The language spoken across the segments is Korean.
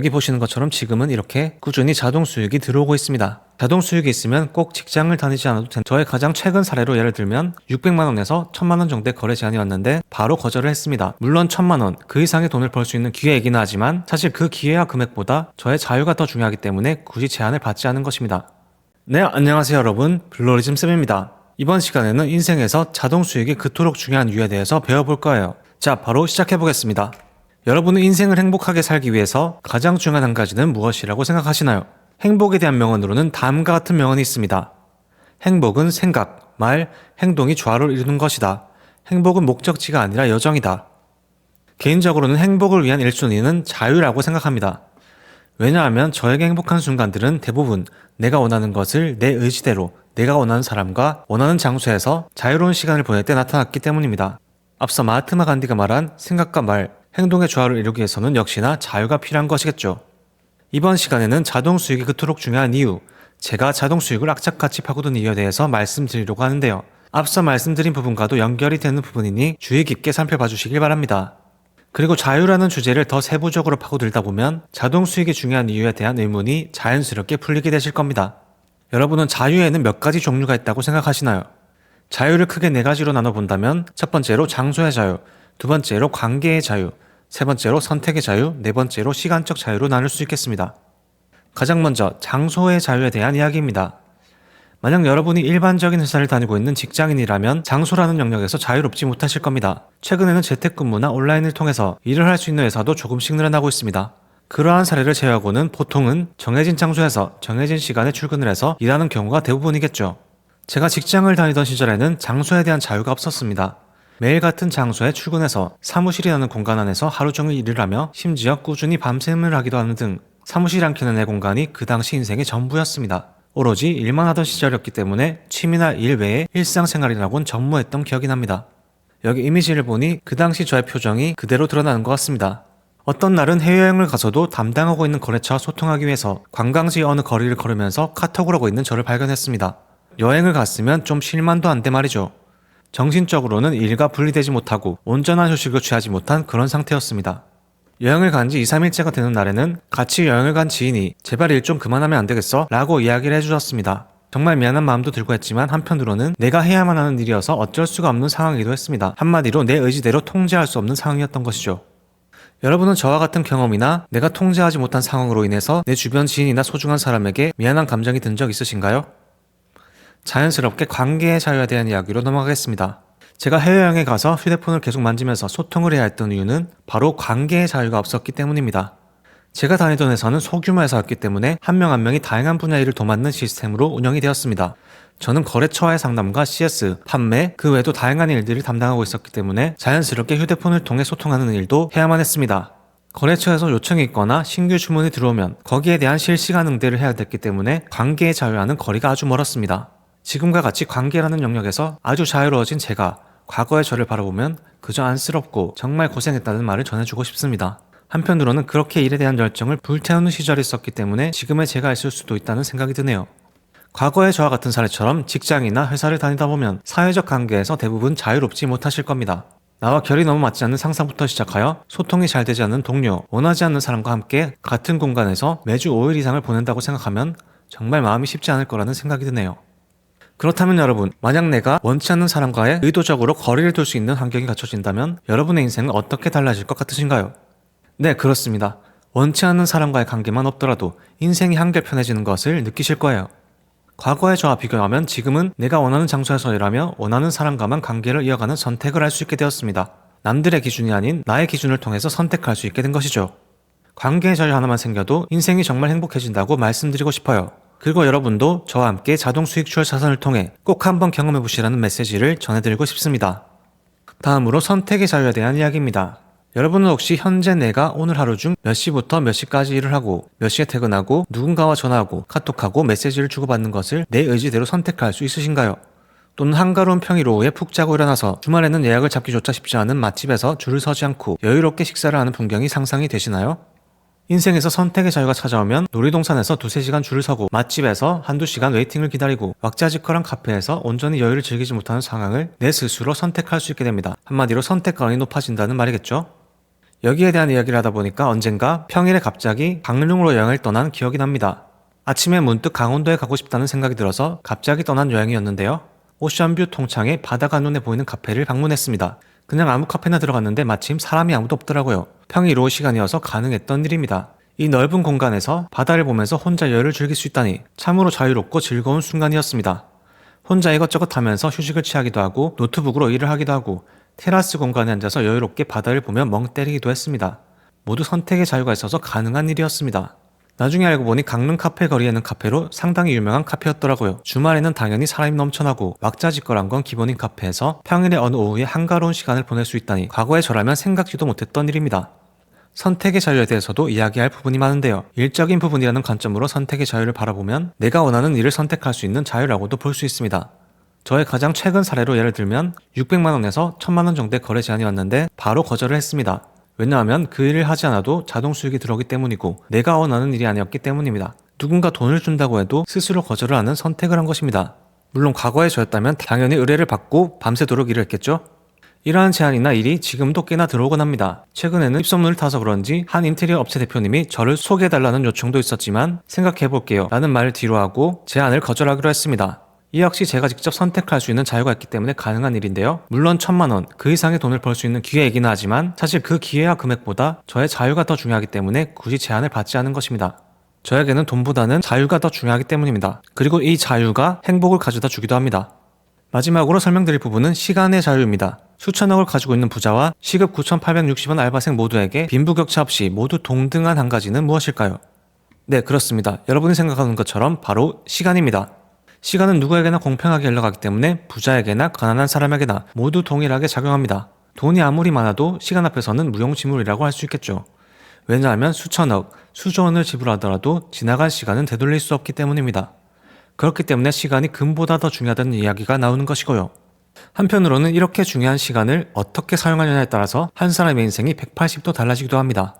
여기 보시는 것처럼 지금은 이렇게 꾸준히 자동 수익이 들어오고 있습니다. 자동 수익이 있으면 꼭 직장을 다니지 않아도 된다. 저의 가장 최근 사례로 예를 들면 600만원에서 1000만원 정도의 거래 제안이 왔는데 바로 거절을 했습니다. 물론 1000만원 그 이상의 돈을 벌 수 있는 기회이긴 하지만 사실 그 기회와 금액보다 저의 자유가 더 중요하기 때문에 굳이 제안을 받지 않은 것입니다. 네, 안녕하세요 여러분, 블루오리즘 쌤입니다. 이번 시간에는 인생에서 자동 수익이 그토록 중요한 이유에 대해서 배워볼 거예요. 자, 바로 시작해보겠습니다. 여러분은 인생을 행복하게 살기 위해서 가장 중요한 한 가지는 무엇이라고 생각하시나요? 행복에 대한 명언으로는 다음과 같은 명언이 있습니다. 행복은 생각, 말, 행동이 조화를 이루는 것이다. 행복은 목적지가 아니라 여정이다. 개인적으로는 행복을 위한 1순위는 자유라고 생각합니다. 왜냐하면 저에게 행복한 순간들은 대부분 내가 원하는 것을 내 의지대로 내가 원하는 사람과 원하는 장소에서 자유로운 시간을 보낼 때 나타났기 때문입니다. 앞서 마하트마 간디가 말한 생각과 말, 행동의 조화를 이루기 위해서는 역시나 자유가 필요한 것이겠죠. 이번 시간에는 자동 수익이 그토록 중요한 이유, 제가 자동 수익을 악착같이 파고든 이유에 대해서 말씀드리려고 하는데요. 앞서 말씀드린 부분과도 연결이 되는 부분이니 주의 깊게 살펴봐 주시길 바랍니다. 그리고 자유라는 주제를 더 세부적으로 파고들다 보면 자동 수익이 중요한 이유에 대한 의문이 자연스럽게 풀리게 되실 겁니다. 여러분은 자유에는 몇 가지 종류가 있다고 생각하시나요? 자유를 크게 네 가지로 나눠본다면 첫 번째로 장소의 자유, 두 번째로 관계의 자유, 세 번째로 선택의 자유, 네 번째로 시간적 자유로 나눌 수 있겠습니다. 가장 먼저 장소의 자유에 대한 이야기입니다. 만약 여러분이 일반적인 회사를 다니고 있는 직장인이라면 장소라는 영역에서 자유롭지 못하실 겁니다. 최근에는 재택근무나 온라인을 통해서 일을 할 수 있는 회사도 조금씩 늘어나고 있습니다. 그러한 사례를 제외하고는 보통은 정해진 장소에서 정해진 시간에 출근을 해서 일하는 경우가 대부분이겠죠. 제가 직장을 다니던 시절에는 장소에 대한 자유가 없었습니다. 매일 같은 장소에 출근해서 사무실이라는 공간 안에서 하루 종일 일을 하며 심지어 꾸준히 밤샘을 하기도 하는 등 사무실 않기는 내 공간이 그 당시 인생의 전부였습니다. 오로지 일만 하던 시절이었기 때문에 취미나 일 외에 일상생활이라곤 전무했던 기억이 납니다. 여기 이미지를 보니 그 당시 저의 표정이 그대로 드러나는 것 같습니다. 어떤 날은 해외여행을 가서도 담당하고 있는 거래처와 소통하기 위해서 관광지 어느 거리를 걸으면서 카톡을 하고 있는 저를 발견했습니다. 여행을 갔으면 좀 쉴만도 한데 말이죠. 정신적으로는 일과 분리되지 못하고 온전한 휴식을 취하지 못한 그런 상태였습니다. 여행을 간 지 2, 3일째가 되는 날에는 같이 여행을 간 지인이 제발 일 좀 그만하면 안 되겠어? 라고 이야기를 해주셨습니다. 정말 미안한 마음도 들고 했지만 한편으로는 내가 해야만 하는 일이어서 어쩔 수가 없는 상황이기도 했습니다. 한마디로 내 의지대로 통제할 수 없는 상황이었던 것이죠. 여러분은 저와 같은 경험이나 내가 통제하지 못한 상황으로 인해서 내 주변 지인이나 소중한 사람에게 미안한 감정이 든 적 있으신가요? 자연스럽게 관계의 자유에 대한 이야기로 넘어가겠습니다. 제가 해외여행에 가서 휴대폰을 계속 만지면서 소통을 해야 했던 이유는 바로 관계의 자유가 없었기 때문입니다. 제가 다니던 회사는 소규모 회사였기 때문에 한 명 한 명이 다양한 분야 일을 도맡는 시스템으로 운영이 되었습니다. 저는 거래처와의 상담과 CS, 판매, 그 외에도 다양한 일들을 담당하고 있었기 때문에 자연스럽게 휴대폰을 통해 소통하는 일도 해야만 했습니다. 거래처에서 요청이 있거나 신규 주문이 들어오면 거기에 대한 실시간 응대를 해야 됐기 때문에 관계의 자유와는 거리가 아주 멀었습니다. 지금과 같이 관계라는 영역에서 아주 자유로워진 제가 과거의 저를 바라보면 그저 안쓰럽고 정말 고생했다는 말을 전해주고 싶습니다. 한편으로는 그렇게 일에 대한 열정을 불태우는 시절이 있었기 때문에 지금의 제가 있을 수도 있다는 생각이 드네요. 과거의 저와 같은 사례처럼 직장이나 회사를 다니다 보면 사회적 관계에서 대부분 자유롭지 못하실 겁니다. 나와 결이 너무 맞지 않는 상사부터 시작하여 소통이 잘 되지 않는 동료, 원하지 않는 사람과 함께 같은 공간에서 매주 5일 이상을 보낸다고 생각하면 정말 마음이 쉽지 않을 거라는 생각이 드네요. 그렇다면 여러분, 만약 내가 원치 않는 사람과의 의도적으로 거리를 둘 수 있는 환경이 갖춰진다면 여러분의 인생은 어떻게 달라질 것 같으신가요? 네, 그렇습니다. 원치 않는 사람과의 관계만 없더라도 인생이 한결 편해지는 것을 느끼실 거예요. 과거의 저와 비교하면 지금은 내가 원하는 장소에서 일하며 원하는 사람과만 관계를 이어가는 선택을 할 수 있게 되었습니다. 남들의 기준이 아닌 나의 기준을 통해서 선택할 수 있게 된 것이죠. 관계의 자유 하나만 생겨도 인생이 정말 행복해진다고 말씀드리고 싶어요. 그리고 여러분도 저와 함께 자동 수익 추월 자산을 통해 꼭 한번 경험해보시라는 메시지를 전해드리고 싶습니다. 다음으로 선택의 자유에 대한 이야기입니다. 여러분은 혹시 현재 내가 오늘 하루 중 몇 시부터 몇 시까지 일을 하고 몇 시에 퇴근하고 누군가와 전화하고 카톡하고 메시지를 주고받는 것을 내 의지대로 선택할 수 있으신가요? 또는 한가로운 평일 오후에 푹 자고 일어나서 주말에는 예약을 잡기조차 쉽지 않은 맛집에서 줄을 서지 않고 여유롭게 식사를 하는 풍경이 상상이 되시나요? 인생에서 선택의 자유가 찾아오면 놀이동산에서 2-3시간 줄을 서고 맛집에서 1-2시간 웨이팅을 기다리고 왁자지껄한 카페에서 온전히 여유를 즐기지 못하는 상황을 내 스스로 선택할 수 있게 됩니다. 한마디로 선택권이 높아진다는 말이겠죠? 여기에 대한 이야기를 하다 보니까 언젠가 평일에 갑자기 강릉으로 여행을 떠난 기억이 납니다. 아침에 문득 강원도에 가고 싶다는 생각이 들어서 갑자기 떠난 여행이었는데요. 오션뷰 통창에 바다가 눈에 보이는 카페를 방문했습니다. 그냥 아무 카페나 들어갔는데 마침 사람이 아무도 없더라고요. 평일 오후 시간이어서 가능했던 일입니다. 이 넓은 공간에서 바다를 보면서 혼자 여유를 즐길 수 있다니 참으로 자유롭고 즐거운 순간이었습니다. 혼자 이것저것 하면서 휴식을 취하기도 하고 노트북으로 일을 하기도 하고 테라스 공간에 앉아서 여유롭게 바다를 보며 멍 때리기도 했습니다. 모두 선택의 자유가 있어서 가능한 일이었습니다. 나중에 알고 보니 강릉 카페 거리에는 카페로 상당히 유명한 카페였더라고요. 주말에는 당연히 사람이 넘쳐나고 왁자지껄한 건 기본인 카페에서 평일에 어느 오후에 한가로운 시간을 보낼 수 있다니 과거에 저라면 생각지도 못했던 일입니다. 선택의 자유에 대해서도 이야기할 부분이 많은데요. 일적인 부분이라는 관점으로 선택의 자유를 바라보면 내가 원하는 일을 선택할 수 있는 자유라고도 볼 수 있습니다. 저의 가장 최근 사례로 예를 들면 600만원에서 1000만원 정도의 거래 제안이 왔는데 바로 거절을 했습니다. 왜냐하면 그 일을 하지 않아도 자동 수익이 들어오기 때문이고 내가 원하는 일이 아니었기 때문입니다. 누군가 돈을 준다고 해도 스스로 거절을 하는 선택을 한 것입니다. 물론 과거의 저였다면 당연히 의뢰를 받고 밤새도록 일을 했겠죠? 이러한 제안이나 일이 지금도 꽤나 들어오곤 합니다. 최근에는 입소문을 타서 그런지 한 인테리어 업체 대표님이 저를 소개해달라는 요청도 있었지만 생각해볼게요 라는 말을 뒤로 하고 제안을 거절하기로 했습니다. 이 역시 제가 직접 선택할 수 있는 자유가 있기 때문에 가능한 일인데요. 물론 1000만원 그 이상의 돈을 벌 수 있는 기회이긴 하지만 사실 그 기회와 금액보다 저의 자유가 더 중요하기 때문에 굳이 제안을 받지 않은 것입니다. 저에게는 돈보다는 자유가 더 중요하기 때문입니다. 그리고 이 자유가 행복을 가져다 주기도 합니다. 마지막으로 설명드릴 부분은 시간의 자유입니다. 수천억을 가지고 있는 부자와 시급 9,860원 알바생 모두에게 빈부격차 없이 모두 동등한 한 가지는 무엇일까요? 네, 그렇습니다. 여러분이 생각하는 것처럼 바로 시간입니다. 시간은 누구에게나 공평하게 흘러가기 때문에 부자에게나 가난한 사람에게나 모두 동일하게 작용합니다. 돈이 아무리 많아도 시간 앞에서는 무용지물이라고 할 수 있겠죠. 왜냐하면 수천억, 수조 원을 지불하더라도 지나간 시간은 되돌릴 수 없기 때문입니다. 그렇기 때문에 시간이 금보다 더 중요하다는 이야기가 나오는 것이고요. 한편으로는 이렇게 중요한 시간을 어떻게 사용하느냐에 따라서 한 사람의 인생이 180도 달라지기도 합니다.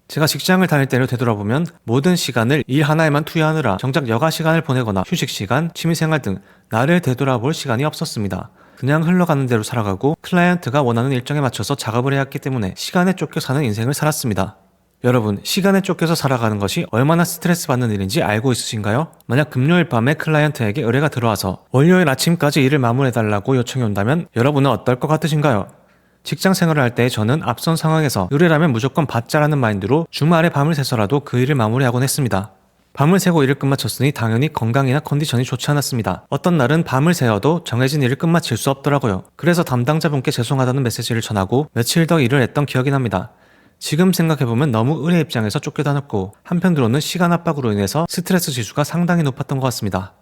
제가 직장을 다닐 때를 되돌아보면 모든 시간을 일 하나에만 투여하느라 정작 여가 시간을 보내거나 휴식 시간, 취미생활 등 나를 되돌아볼 시간이 없었습니다. 그냥 흘러가는 대로 살아가고 클라이언트가 원하는 일정에 맞춰서 작업을 해야 했기 때문에 시간에 쫓겨 사는 인생을 살았습니다. 여러분, 시간에 쫓겨서 살아가는 것이 얼마나 스트레스 받는 일인지 알고 있으신가요? 만약 금요일 밤에 클라이언트에게 의뢰가 들어와서 월요일 아침까지 일을 마무리해달라고 요청이 온다면 여러분은 어떨 것 같으신가요? 직장 생활을 할 때 저는 앞선 상황에서 의뢰라면 무조건 받자라는 마인드로 주말에 밤을 새서라도 그 일을 마무리하곤 했습니다. 밤을 새고 일을 끝마쳤으니 당연히 건강이나 컨디션이 좋지 않았습니다. 어떤 날은 밤을 새어도 정해진 일을 끝마칠 수 없더라고요. 그래서 담당자분께 죄송하다는 메시지를 전하고 며칠 더 일을 했던 기억이 납니다. 지금 생각해보면 너무 의뢰 입장에서 쫓겨다녔고 한편으로는 시간 압박으로 인해서 스트레스 지수가 상당히 높았던 것 같습니다.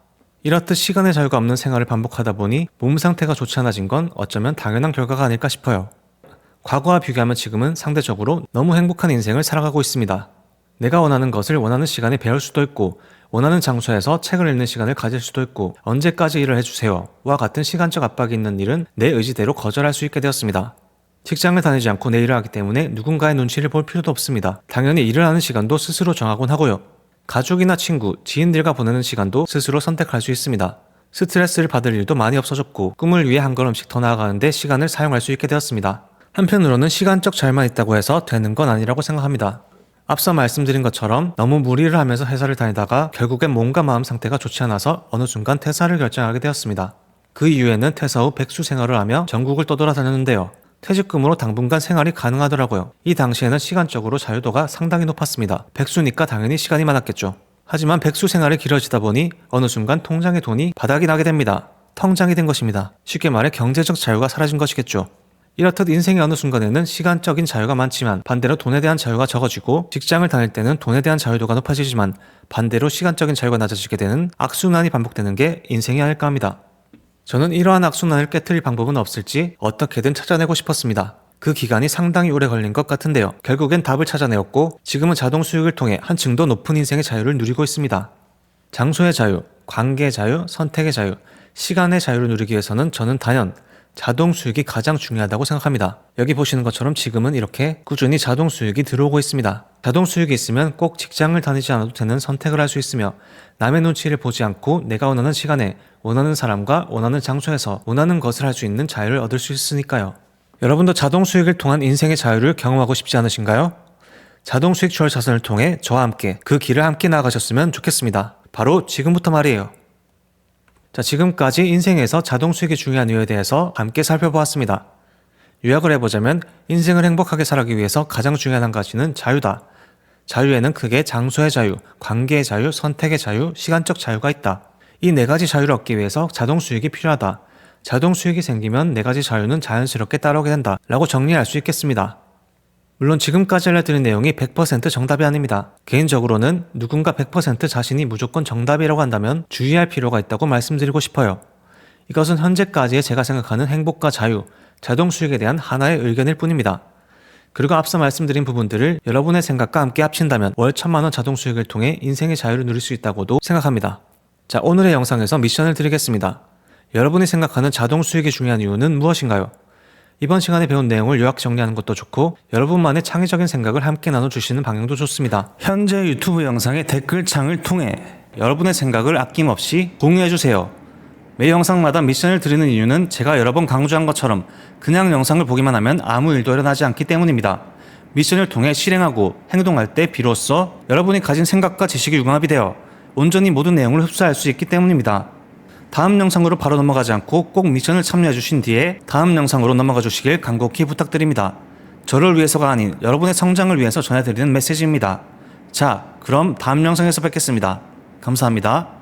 이렇듯 시간의 자유가 없는 생활을 반복하다 보니 몸 상태가 좋지 않아진 건 어쩌면 당연한 결과가 아닐까 싶어요. 과거와 비교하면 지금은 상대적으로 너무 행복한 인생을 살아가고 있습니다. 내가 원하는 것을 원하는 시간에 배울 수도 있고 원하는 장소에서 책을 읽는 시간을 가질 수도 있고 언제까지 일을 해주세요 와 같은 시간적 압박이 있는 일은 내 의지대로 거절할 수 있게 되었습니다. 직장을 다니지 않고 내 일을 하기 때문에 누군가의 눈치를 볼 필요도 없습니다. 당연히 일을 하는 시간도 스스로 정하곤 하고요. 가족이나 친구, 지인들과 보내는 시간도 스스로 선택할 수 있습니다. 스트레스를 받을 일도 많이 없어졌고 꿈을 위해 한 걸음씩 더 나아가는데 시간을 사용할 수 있게 되었습니다. 한편으로는 시간적 자유만 있다고 해서 되는 건 아니라고 생각합니다. 앞서 말씀드린 것처럼 너무 무리를 하면서 회사를 다니다가 결국엔 몸과 마음 상태가 좋지 않아서 어느 순간 퇴사를 결정하게 되었습니다. 그 이후에는 퇴사 후 백수 생활을 하며 전국을 떠돌아다녔는데요. 퇴직금으로 당분간 생활이 가능하더라고요. 이 당시에는 시간적으로 자유도가 상당히 높았습니다. 백수니까 당연히 시간이 많았겠죠. 하지만 백수 생활이 길어지다 보니 어느 순간 통장에 돈이 바닥이 나게 됩니다. 텅장이 된 것입니다. 쉽게 말해 경제적 자유가 사라진 것이겠죠. 이렇듯 인생의 어느 순간에는 시간적인 자유가 많지만 반대로 돈에 대한 자유가 적어지고 직장을 다닐 때는 돈에 대한 자유도가 높아지지만 반대로 시간적인 자유가 낮아지게 되는 악순환이 반복되는 게 인생이 아닐까 합니다. 저는 이러한 악순환을 깨트릴 방법은 없을지 어떻게든 찾아내고 싶었습니다. 그 기간이 상당히 오래 걸린 것 같은데요. 결국엔 답을 찾아내었고 지금은 자동 수익을 통해 한층 더 높은 인생의 자유를 누리고 있습니다. 장소의 자유, 관계의 자유, 선택의 자유, 시간의 자유를 누리기 위해서는 저는 단연 자동 수익이 가장 중요하다고 생각합니다. 여기 보시는 것처럼 지금은 이렇게 꾸준히 자동 수익이 들어오고 있습니다. 자동 수익이 있으면 꼭 직장을 다니지 않아도 되는 선택을 할 수 있으며 남의 눈치를 보지 않고 내가 원하는 시간에 원하는 사람과 원하는 장소에서 원하는 것을 할 수 있는 자유를 얻을 수 있으니까요. 여러분도 자동 수익을 통한 인생의 자유를 경험하고 싶지 않으신가요? 자동 수익 추월 자산을 통해 저와 함께 그 길을 함께 나아가셨으면 좋겠습니다. 바로 지금부터 말이에요. 자, 지금까지 인생에서 자동 수익이 중요한 이유에 대해서 함께 살펴보았습니다. 요약을 해보자면 인생을 행복하게 살아가기 위해서 가장 중요한 한 가지는 자유다. 자유에는 크게 장소의 자유, 관계의 자유, 선택의 자유, 시간적 자유가 있다. 이 네 가지 자유를 얻기 위해서 자동 수익이 필요하다. 자동 수익이 생기면 네 가지 자유는 자연스럽게 따라오게 된다 라고 정리할 수 있겠습니다. 물론 지금까지 알려드린 내용이 100% 정답이 아닙니다. 개인적으로는 누군가 100% 자신이 무조건 정답이라고 한다면 주의할 필요가 있다고 말씀드리고 싶어요. 이것은 현재까지의 제가 생각하는 행복과 자유, 자동 수익에 대한 하나의 의견일 뿐입니다. 그리고 앞서 말씀드린 부분들을 여러분의 생각과 함께 합친다면 월 1000만원 자동 수익을 통해 인생의 자유를 누릴 수 있다고도 생각합니다. 자, 오늘의 영상에서 미션을 드리겠습니다. 여러분이 생각하는 자동 수익이 중요한 이유는 무엇인가요? 이번 시간에 배운 내용을 요약 정리하는 것도 좋고 여러분만의 창의적인 생각을 함께 나눠주시는 방향도 좋습니다. 현재 유튜브 영상의 댓글창을 통해 여러분의 생각을 아낌없이 공유해주세요. 매 영상마다 미션을 드리는 이유는 제가 여러 번 강조한 것처럼 그냥 영상을 보기만 하면 아무 일도 일어나지 않기 때문입니다. 미션을 통해 실행하고 행동할 때 비로소 여러분이 가진 생각과 지식이 융합이 되어 온전히 모든 내용을 흡수할 수 있기 때문입니다. 다음 영상으로 바로 넘어가지 않고 꼭 미션을 참여해 주신 뒤에 다음 영상으로 넘어가 주시길 간곡히 부탁드립니다. 저를 위해서가 아닌 여러분의 성장을 위해서 전해드리는 메시지입니다. 자, 그럼 다음 영상에서 뵙겠습니다. 감사합니다.